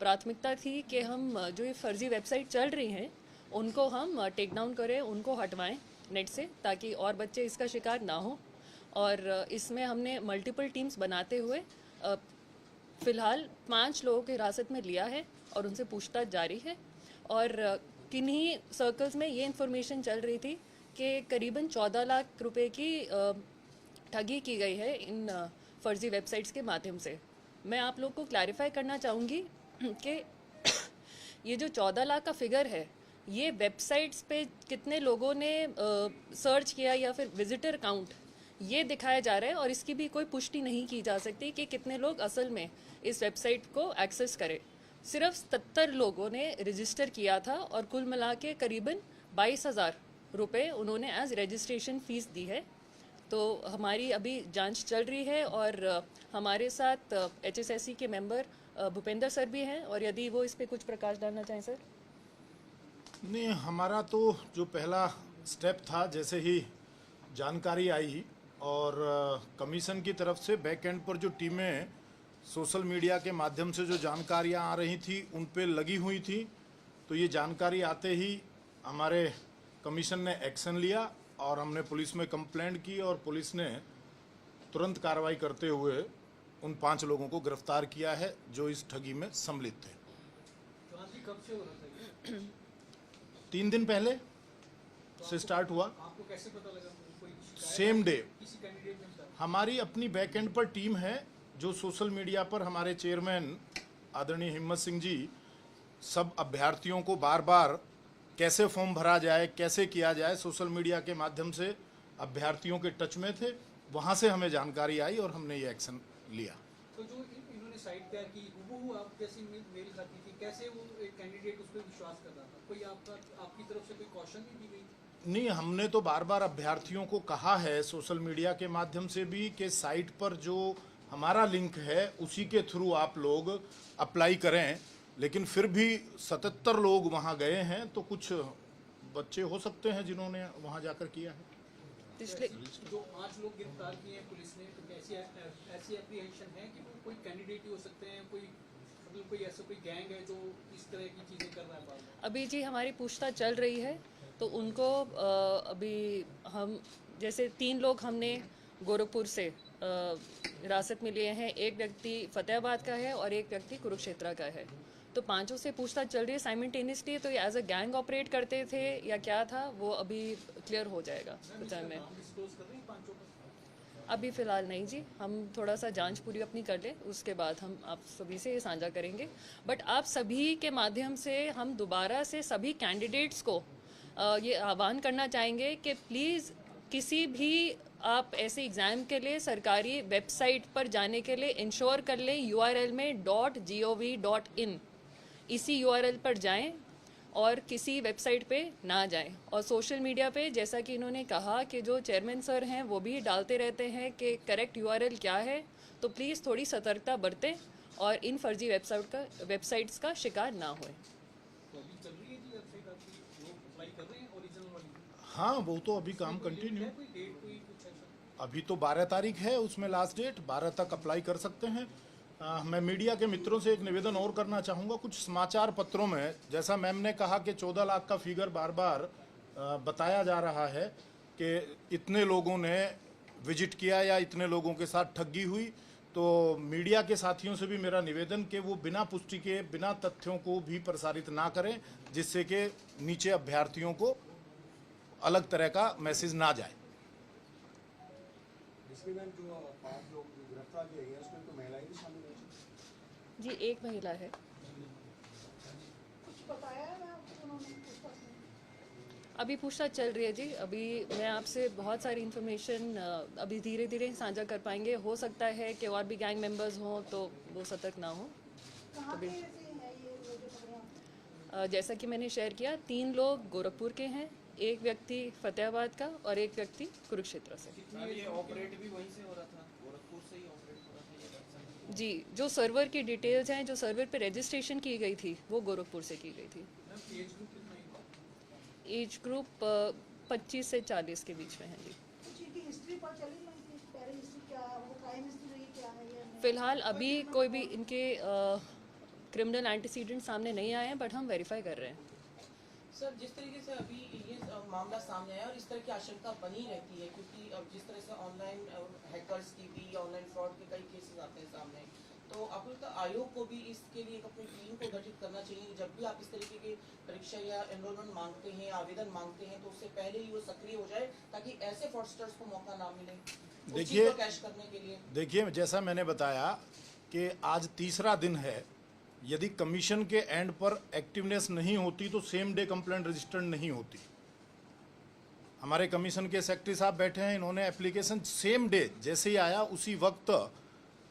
प्राथमिकता थी कि हम जो ये फर्जी वेबसाइट चल रही हैं उनको हम टेक डाउन करें, उनको हटवाएं नेट से, ताकि और बच्चे इसका शिकार ना हो। और इसमें हमने मल्टीपल टीम्स बनाते हुए फ़िलहाल 5 लोगों को हिरासत में लिया है और उनसे पूछताछ जारी है। और किन्हीं सर्कल्स में ये इन्फॉर्मेशन चल रही थी कि करीबन 14 लाख रुपए की ठगी की गई है इन फर्जी वेबसाइट्स के माध्यम से। मैं आप लोग को क्लैरिफाई करना चाहूँगी कि ये जो 14 लाख का फिगर है, ये वेबसाइट्स पे कितने लोगों ने सर्च किया या फिर विजिटर काउंट, ये दिखाया जा रहा है और इसकी भी कोई पुष्टि नहीं की जा सकती कि कितने लोग असल में इस वेबसाइट को एक्सेस करें। सिर्फ 77 लोगों ने रजिस्टर किया था और कुल मिला के करीबन 22,000 रुपये उन्होंने एज रजिस्ट्रेशन फ़ीस दी है। तो हमारी अभी जांच चल रही है और हमारे साथ HSSC के मेंबर भूपेंद्र सर भी हैं, और यदि वो इस पर कुछ प्रकाश डालना चाहें सर। नहीं, हमारा तो जो पहला स्टेप था, जैसे ही जानकारी आई और कमीशन की तरफ से बैक एंड पर जो टीमें सोशल मीडिया के माध्यम से जो जानकारियां आ रही थी उन पे लगी हुई थी, तो ये जानकारी आते ही हमारे कमीशन ने एक्शन लिया और हमने पुलिस में कंप्लेंट की और पुलिस ने तुरंत कार्रवाई करते हुए उन 5 लोगों को गिरफ्तार किया है जो इस ठगी में सम्मिलित थे। कब से हो रहा था? 3 दिन पहले से स्टार्ट हुआ। आपको कैसे पता लगा? कोई सेम डे। किसी कैंडिडेट ने बताया? हमारी अपनी बैक एंड पर टीम है जो सोशल मीडिया पर हमारे चेयरमैन आदरणीय हिम्मत सिंह जी सब अभ्यर्थियों को बार बार कैसे फॉर्म भरा जाए, कैसे किया जाए, सोशल मीडिया के माध्यम से अभ्यर्थियों के टच में थे। वहाँ से हमें जानकारी आई और हमने ये एक्शन लिया। तो जो इन्होंने साइट तैयार की, वो आप जैसी मेल खाती थी, कैसे वो एक कैंडिडेट उस पर विश्वास कर रहा था? कोई आपकी तरफ से कोई कॉशन नहीं दी गई? नहीं, हमने तो बार बार अभ्यर्थियों को कहा है सोशल मीडिया के माध्यम से भी कि साइट पर जो हमारा लिंक है उसी के थ्रू आप लोग अप्लाई करें, लेकिन फिर भी 77 लोग वहां गए हैं, तो कुछ बच्चे हो सकते हैं जिन्होंने वहां जाकर किया है। पिछले जो 5 लोग गिरफ्तार किए हैं पुलिस ने, तो ऐसी एप्रीहेंशन है कि वो कोई कैंडिडेट ही हो सकते हैं, कोई ऐसा कोई गैंग है जो इस तरह की चीज़ें कर रहा है बार-बार? अभी जी हमारी पूछताछ चल रही है, तो उनको अभी हम जैसे 3 लोग हमने गोरखपुर से हिरासत में लिए हैं, एक व्यक्ति फतेहाबाद का है और एक व्यक्ति कुरुक्षेत्र का है। तो 5 से पूछताछ चल रही है साइमल्टेनियसली। तो ये एज अ गैंग ऑपरेट करते थे या क्या था, वो अभी क्लियर हो जाएगा में। डिस्क्लोज कर रहे हैं 5 का? अभी फ़िलहाल नहीं जी, हम थोड़ा सा जांच पूरी अपनी कर लें, उसके बाद हम आप सभी से ये साझा करेंगे। बट आप सभी के माध्यम से हम दोबारा से सभी कैंडिडेट्स को ये आह्वान करना चाहेंगे कि प्लीज़ किसी भी आप ऐसे एग्ज़ाम के लिए सरकारी वेबसाइट पर जाने के लिए इंश्योर कर लें URL में .gov.in, इसी URL पर जाएं और किसी वेबसाइट पे ना जाएं। और सोशल मीडिया पे जैसा कि इन्होंने कहा कि जो चेयरमैन सर हैं वो भी डालते रहते हैं कि करेक्ट URL क्या है, तो प्लीज़ थोड़ी सतर्कता बरतें और इन फर्जी वेबसाइट्स का शिकार ना होए। तो अभी चल रही है जी वेबसाइट आपकी, लोग अप्लाई कर रहे हैं ओरिजिनल वाली? हाँ, वो तो अभी काम कंटिन्यू। कोई डेट कोई कुछ ऐसा? अभी तो 12 तारीख है, उसमें लास्ट डेट 12 तक अप्लाई कर सकते हैं। मैं मीडिया के मित्रों से एक निवेदन और करना चाहूँगा। कुछ समाचार पत्रों में जैसा मैम ने कहा कि 14 लाख का फिगर बार बार बताया जा रहा है कि इतने लोगों ने विजिट किया या इतने लोगों के साथ ठगी हुई, तो मीडिया के साथियों से भी मेरा निवेदन कि वो बिना पुष्टि के, बिना तथ्यों को भी प्रसारित ना करें, जिससे कि नीचे अभ्यर्थियों को अलग तरह का मैसेज ना जाए। जो 5 लोग गिरफ्तार किए गए उसमें तो महिलाएं भी शामिल हैं जी, एक महिला है। कुछ बताया है आपको उन्होंने पूछताछ में? अभी पूछताछ चल रही है जी। अभी मैं आपसे बहुत सारी इन्फॉर्मेशन अभी धीरे धीरे साझा कर पाएंगे। हो सकता है कि और भी गैंग मेंबर्स हों तो वो सतर्क ना हो। कहाँ के से है ये जो पकड़े हैं? जैसा कि मैंने शेयर किया, 3 लोग गोरखपुर के हैं, एक व्यक्ति फतेहाबाद का और एक व्यक्ति कुरुक्षेत्र से। ये ऑपरेट भी वहीं से हो रहा था, गोरखपुर से ही ऑपरेट हो रहा था ये वेबसाइट? जी, जो सर्वर की डिटेल्स हैं, जो सर्वर पे रजिस्ट्रेशन की गई थी, वो गोरखपुर से की गई थी। एज ग्रुप कितना है? एज ग्रुप 25 से 40 के बीच में है जी। कुछ इनकी हिस्ट्री पर चली नहीं थी, पहले हिस्ट्री क्या है, वो क्राइम हिस्ट्री रही क्या है या नहीं? फिलहाल अभी कोई भी इनके क्रिमिनल एंटीसीडेंट सामने नहीं आए हैं, बट हम वेरीफाई कर रहे हैं। सर, जिस तरीके से अभी ये मामला सामने आया और इस तरह की आशंका बनी रहती है, क्योंकि अब जिस तरह से ऑनलाइन हैकर्स की भी, ऑनलाइन फ्रॉड के कई केसेस आते हैं सामने, तो आपको लगता है आयोग को भी इसके लिए एक अपनी टीम को गठित करना चाहिए? जब भी आप इस तरीके की परीक्षा या एनरोलमेंट मांगते हैं, आवेदन मांगते हैं, तो उससे पहले ही वो सक्रिय हो जाए ताकि ऐसे फ्रॉडस्टर्स को मौका ना मिले उस चीज़ को कैश करने के लिए। देखिए, जैसा मैंने बताया कि आज तीसरा दिन है, यदि कमीशन के एंड पर एक्टिवनेस नहीं होती तो सेम डे कंप्लेंट रजिस्टर्ड नहीं होती। हमारे कमीशन के सेक्रेटरी साहब बैठे हैं, इन्होंने एप्लीकेशन सेम डे जैसे ही आया उसी वक्त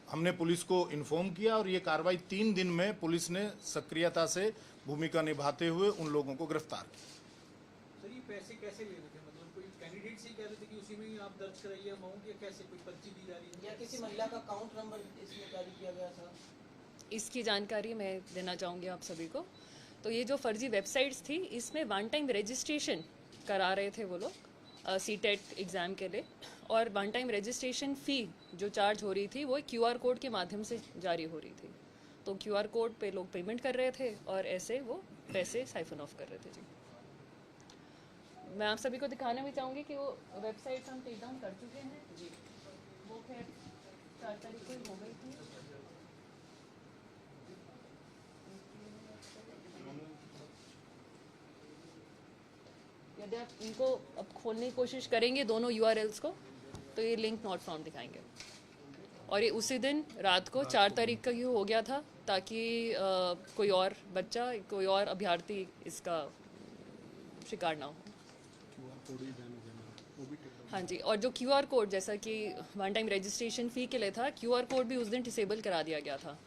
हमने पुलिस को इन्फॉर्म किया और ये कार्रवाई 3 दिन में पुलिस ने सक्रियता से भूमिका निभाते हुए उन लोगों को गिरफ्तार किया। सर, ये पैसे कैसे ले रहे थे? मतलब कोई कैंडिडेट से कह रहे थे कि उसी में ही आप दर्ज कराइए अमाउंट, या कैसे कोई पर्ची दी जा रही है? या किसी महिला का अकाउंट नंबर इसमें जारी किया गया था? इसकी जानकारी मैं देना चाहूँगी आप सभी को। तो ये जो फर्जी वेबसाइट्स थी, इसमें वन टाइम रजिस्ट्रेशन करा रहे थे वो लोग सीटेट एग्ज़ाम के लिए, और वन टाइम रजिस्ट्रेशन फ़ी जो चार्ज हो रही थी वो QR कोड के माध्यम से जारी हो रही थी। तो QR कोड पे लोग पेमेंट कर रहे थे और ऐसे वो पैसे साइफन ऑफ कर रहे थे। जी, मैं आप सभी को दिखाना भी चाहूँगी कि वो वेबसाइट्स हम टेक डाउन कर चुके हैं। जी, वो खैर 4 तारीख को ही हो गई थी। यदि आप इनको अब खोलने की कोशिश करेंगे दोनों URLs को, तो ये लिंक नॉट फाउंड दिखाएंगे। और ये उसी दिन रात को 4 तारीख का ही हो गया था, ताकि कोई और बच्चा, कोई और अभ्यर्थी इसका शिकार ना हो। हाँ जी, और जो QR कोड, जैसा कि वन टाइम रजिस्ट्रेशन फ़ी के लिए था, QR कोड भी उस दिन डिसेबल करा दिया गया था।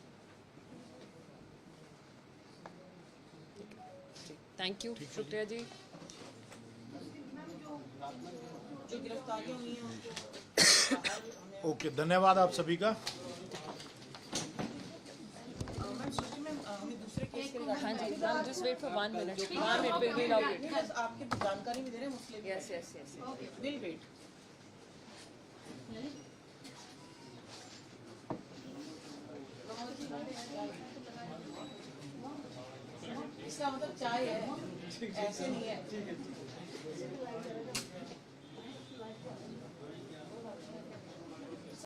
जी, थैंक यू, शुक्रिया जी। जो गिरफ्तारियां हुई हैं उनको बाहर हमने ओके, धन्यवाद आप सभी का। मैम सूची में हमें दूसरे केस के रिगार्डिंग हाँ जी, ma'am just wait for 1 minute, 1 minute will be out. Please आपकी जानकारी भी दे रहे हैं मुस्लिम। Yes yes yes. Will wait. इसका मतलब चाय है, ऐसे नहीं है।